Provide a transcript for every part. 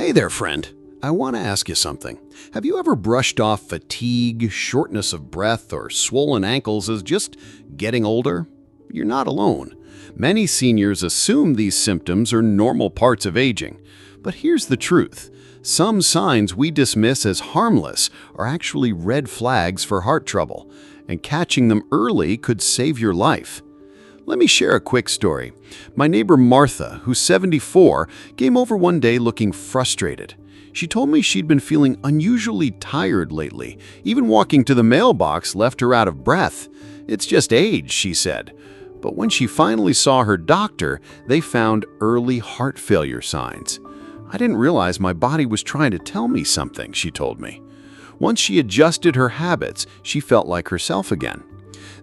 Hey there, friend. I want to ask you something. Have you ever brushed off fatigue, shortness of breath, or swollen ankles as just getting older? You're not alone. Many seniors assume these symptoms are normal parts of aging. But here's the truth. Some signs we dismiss as harmless are actually red flags for heart trouble, and catching them early could save your life. Let me share a quick story. My neighbor Martha, who's 74, came over one day looking frustrated. She told me she'd been feeling unusually tired lately. Even walking to the mailbox left her out of breath. It's just age, she said. But when she finally saw her doctor, they found early heart failure signs. I didn't realize my body was trying to tell me something, she told me. Once she adjusted her habits, she felt like herself again.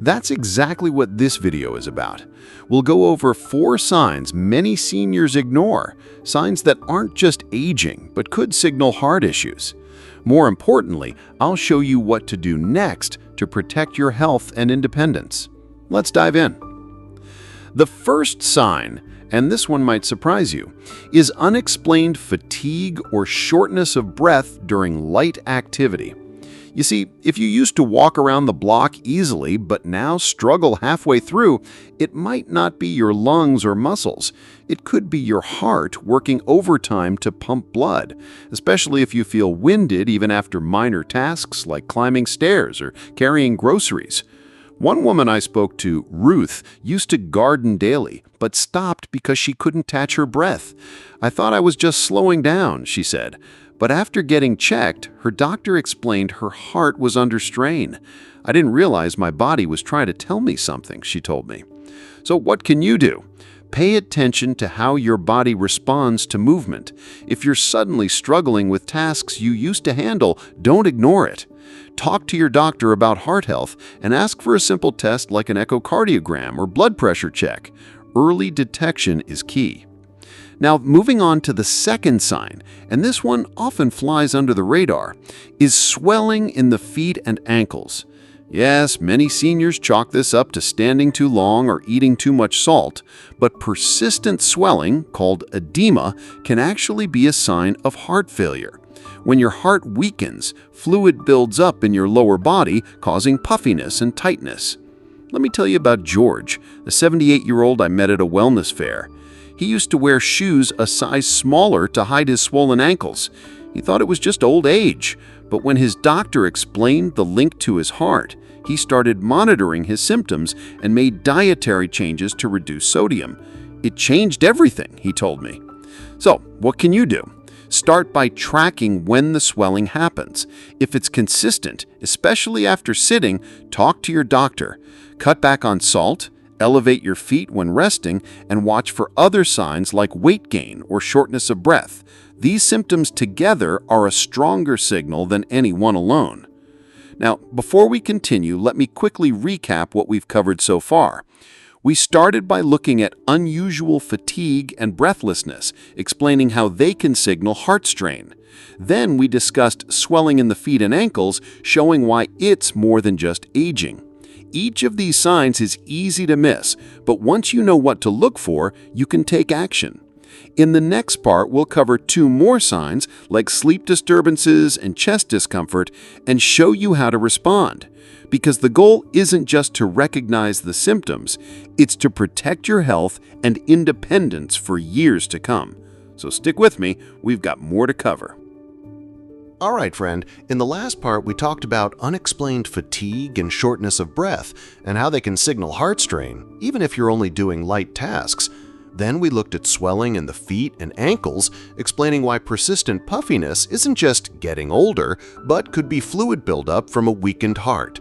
That's exactly what this video is about. We'll go over 4 signs many seniors ignore, signs that aren't just aging, but could signal heart issues. More importantly, I'll show you what to do next to protect your health and independence. Let's dive in. The first sign, and this one might surprise you, is unexplained fatigue or shortness of breath during light activity. You see, if you used to walk around the block easily but now struggle halfway through, it might not be your lungs or muscles. It could be your heart working overtime to pump blood, especially if you feel winded even after minor tasks like climbing stairs or carrying groceries. One woman I spoke to, Ruth, used to garden daily, but stopped because she couldn't catch her breath. "I thought I was just slowing down," she said. But after getting checked, her doctor explained her heart was under strain. "I didn't realize my body was trying to tell me something," she told me. So what can you do? Pay attention to how your body responds to movement. If you're suddenly struggling with tasks you used to handle, don't ignore it. Talk to your doctor about heart health and ask for a simple test like an echocardiogram or blood pressure check. Early detection is key. Now, moving on to the second sign, and this one often flies under the radar, is swelling in the feet and ankles. Yes, many seniors chalk this up to standing too long or eating too much salt, but persistent swelling, called edema, can actually be a sign of heart failure. When your heart weakens, fluid builds up in your lower body, causing puffiness and tightness. Let me tell you about George, the 78-year-old I met at a wellness fair. He used to wear shoes a size smaller to hide his swollen ankles. He thought it was just old age, but when his doctor explained the link to his heart, he started monitoring his symptoms and made dietary changes to reduce sodium. It changed everything, he told me. So, what can you do? Start by tracking when the swelling happens. If it's consistent, especially after sitting, talk to your doctor. Cut back on salt, elevate your feet when resting, and watch for other signs like weight gain or shortness of breath. These symptoms together are a stronger signal than any one alone. Now, before we continue, let me quickly recap what we've covered so far. We started by looking at unusual fatigue and breathlessness, explaining how they can signal heart strain. Then we discussed swelling in the feet and ankles, showing why it's more than just aging. Each of these signs is easy to miss, but once you know what to look for, you can take action. In the next part, we'll cover 2 more signs like sleep disturbances and chest discomfort and show you how to respond. Because the goal isn't just to recognize the symptoms, it's to protect your health and independence for years to come. So stick with me, we've got more to cover. All right, friend, in the last part we talked about unexplained fatigue and shortness of breath and how they can signal heart strain, even if you're only doing light tasks. Then we looked at swelling in the feet and ankles, explaining why persistent puffiness isn't just getting older, but could be fluid buildup from a weakened heart.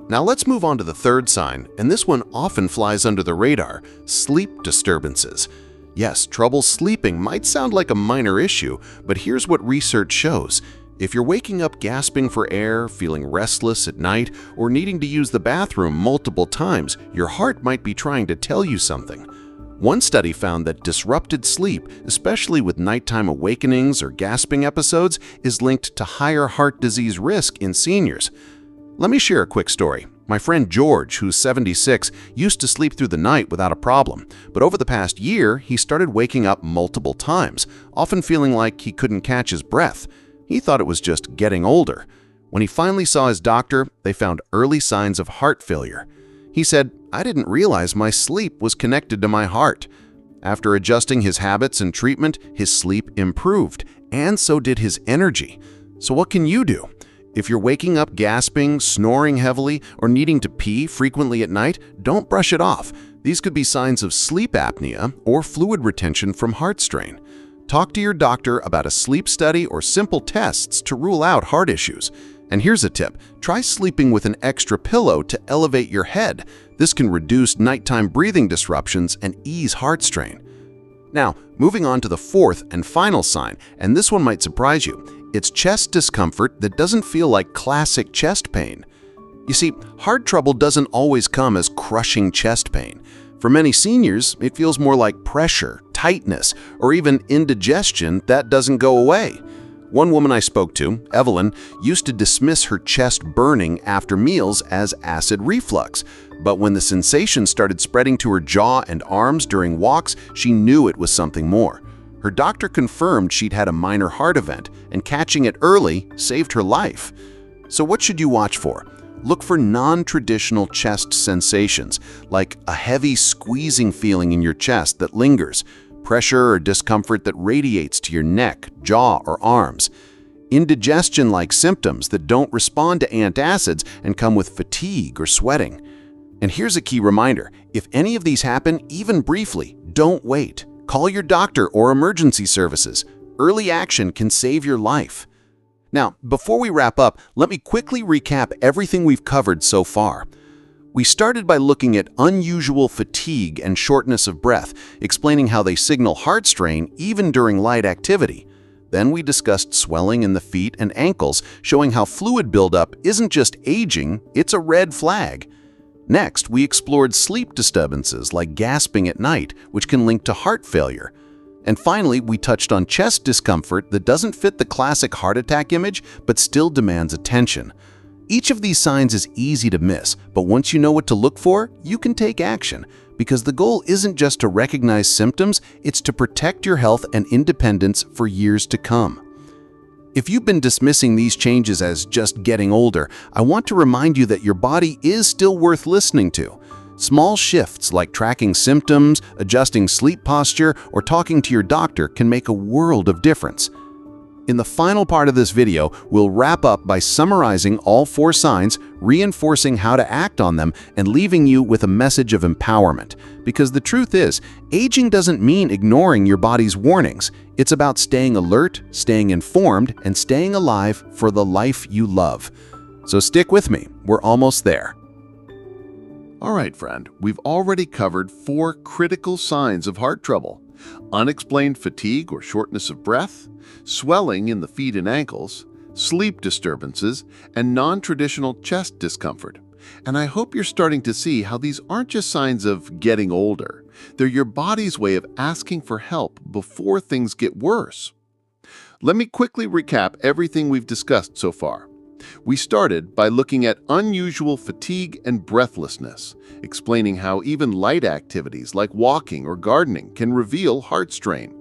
Now let's move on to the third sign, and this one often flies under the radar: sleep disturbances. Yes, trouble sleeping might sound like a minor issue, but here's what research shows. If you're waking up gasping for air, feeling restless at night, or needing to use the bathroom multiple times, your heart might be trying to tell you something. One study found that disrupted sleep, especially with nighttime awakenings or gasping episodes, is linked to higher heart disease risk in seniors. Let me share a quick story. My friend George, who's 76, used to sleep through the night without a problem, but over the past year, he started waking up multiple times, often feeling like he couldn't catch his breath. He thought it was just getting older. When he finally saw his doctor, they found early signs of heart failure. He said, "I didn't realize my sleep was connected to my heart." After adjusting his habits and treatment, his sleep improved, and so did his energy. So what can you do? If you're waking up gasping, snoring heavily, or needing to pee frequently at night, don't brush it off. These could be signs of sleep apnea or fluid retention from heart strain. Talk to your doctor about a sleep study or simple tests to rule out heart issues. And here's a tip. Try sleeping with an extra pillow to elevate your head. This can reduce nighttime breathing disruptions and ease heart strain. Now, moving on to the fourth and final sign, and this one might surprise you. It's chest discomfort that doesn't feel like classic chest pain. You see, heart trouble doesn't always come as crushing chest pain. For many seniors, it feels more like pressure, tightness, or even indigestion that doesn't go away. One woman I spoke to, Evelyn, used to dismiss her chest burning after meals as acid reflux. But when the sensation started spreading to her jaw and arms during walks, she knew it was something more. Her doctor confirmed she'd had a minor heart event, and catching it early saved her life. So what should you watch for? Look for non-traditional chest sensations, like a heavy squeezing feeling in your chest that lingers, pressure or discomfort that radiates to your neck, jaw, or arms, indigestion-like symptoms that don't respond to antacids and come with fatigue or sweating. And here's a key reminder. If any of these happen, even briefly, don't wait. Call your doctor or emergency services. Early action can save your life. Now, before we wrap up, let me quickly recap everything we've covered so far. We started by looking at unusual fatigue and shortness of breath, explaining how they signal heart strain even during light activity. Then we discussed swelling in the feet and ankles, showing how fluid buildup isn't just aging, it's a red flag. Next, we explored sleep disturbances like gasping at night, which can link to heart failure. And finally, we touched on chest discomfort that doesn't fit the classic heart attack image, but still demands attention. Each of these signs is easy to miss, but once you know what to look for, you can take action. Because the goal isn't just to recognize symptoms, it's to protect your health and independence for years to come. If you've been dismissing these changes as just getting older, I want to remind you that your body is still worth listening to. Small shifts like tracking symptoms, adjusting sleep posture, or talking to your doctor can make a world of difference. In the final part of this video, we'll wrap up by summarizing all 4 signs, reinforcing how to act on them, and leaving you with a message of empowerment. Because the truth is, aging doesn't mean ignoring your body's warnings. It's about staying alert, staying informed, and staying alive for the life you love. So stick with me, we're almost there. All right, friend, we've already covered 4 critical signs of heart trouble: unexplained fatigue or shortness of breath, swelling in the feet and ankles, sleep disturbances, and non-traditional chest discomfort. And I hope you're starting to see how these aren't just signs of getting older. They're your body's way of asking for help before things get worse. Let me quickly recap everything we've discussed so far. We started by looking at unusual fatigue and breathlessness, explaining how even light activities like walking or gardening can reveal heart strain.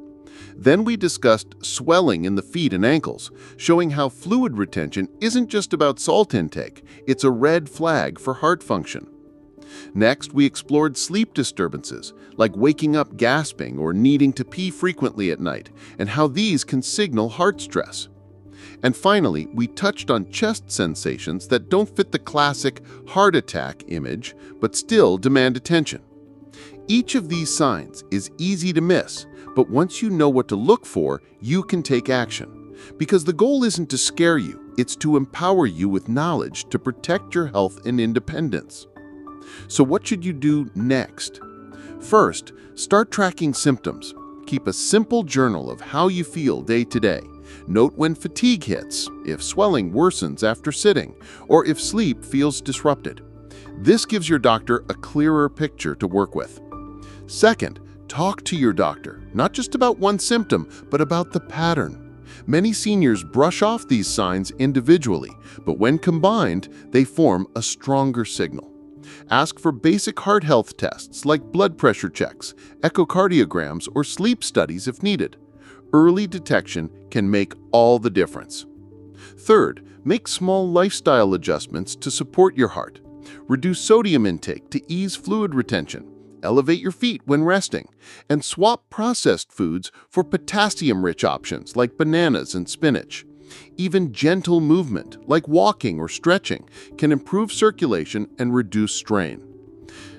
Then we discussed swelling in the feet and ankles, showing how fluid retention isn't just about salt intake, it's a red flag for heart function. Next, we explored sleep disturbances, like waking up gasping or needing to pee frequently at night, and how these can signal heart stress. And finally, we touched on chest sensations that don't fit the classic heart attack image, but still demand attention. Each of these signs is easy to miss, but once you know what to look for, you can take action. Because the goal isn't to scare you, it's to empower you with knowledge to protect your health and independence. So what should you do next? First, start tracking symptoms. Keep a simple journal of how you feel day to day. Note when fatigue hits, if swelling worsens after sitting, or if sleep feels disrupted. This gives your doctor a clearer picture to work with. Second, talk to your doctor, not just about one symptom, but about the pattern. Many seniors brush off these signs individually, but when combined, they form a stronger signal. Ask for basic heart health tests like blood pressure checks, echocardiograms, or sleep studies if needed. Early detection can make all the difference. Third, make small lifestyle adjustments to support your heart. Reduce sodium intake to ease fluid retention. Elevate your feet when resting, and swap processed foods for potassium-rich options like bananas and spinach. Even gentle movement, like walking or stretching, can improve circulation and reduce strain.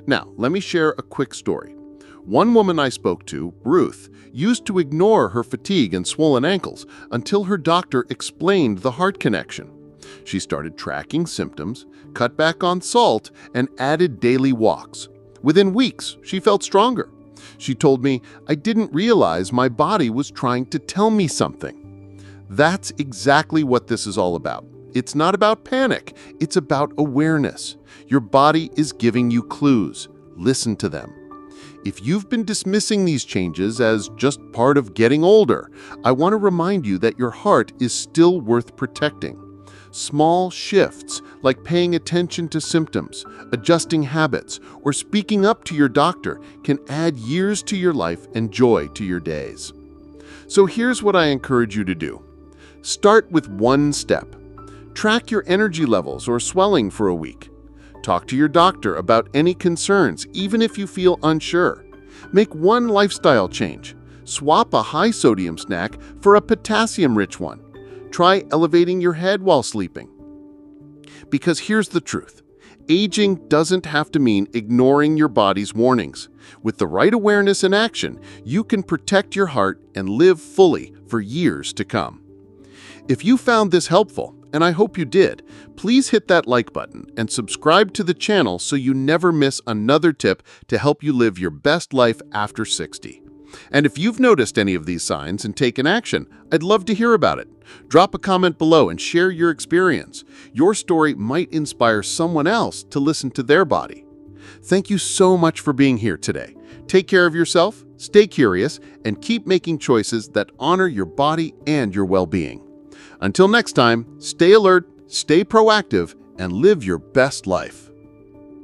Now, let me share a quick story. One woman I spoke to, Ruth, used to ignore her fatigue and swollen ankles until her doctor explained the heart connection. She started tracking symptoms, cut back on salt, and added daily walks. Within weeks, she felt stronger. She told me, "I didn't realize my body was trying to tell me something." That's exactly what this is all about. It's not about panic, it's about awareness. Your body is giving you clues. Listen to them. If you've been dismissing these changes as just part of getting older, I want to remind you that your heart is still worth protecting. Small shifts, like paying attention to symptoms, adjusting habits, or speaking up to your doctor, can add years to your life and joy to your days. So here's what I encourage you to do. Start with one step. Track your energy levels or swelling for a week. Talk to your doctor about any concerns, even if you feel unsure. Make one lifestyle change. Swap a high-sodium snack for a potassium-rich one. Try elevating your head while sleeping. Because here's the truth. Aging doesn't have to mean ignoring your body's warnings. With the right awareness and action, you can protect your heart and live fully for years to come. If you found this helpful, and I hope you did, please hit that like button and subscribe to the channel so you never miss another tip to help you live your best life after 60. And if you've noticed any of these signs and taken action, I'd love to hear about it. Drop a comment below and share your experience. Your story might inspire someone else to listen to their body. Thank you so much for being here today. Take care of yourself, stay curious, and keep making choices that honor your body and your well-being. Until next time, stay alert, stay proactive, and live your best life.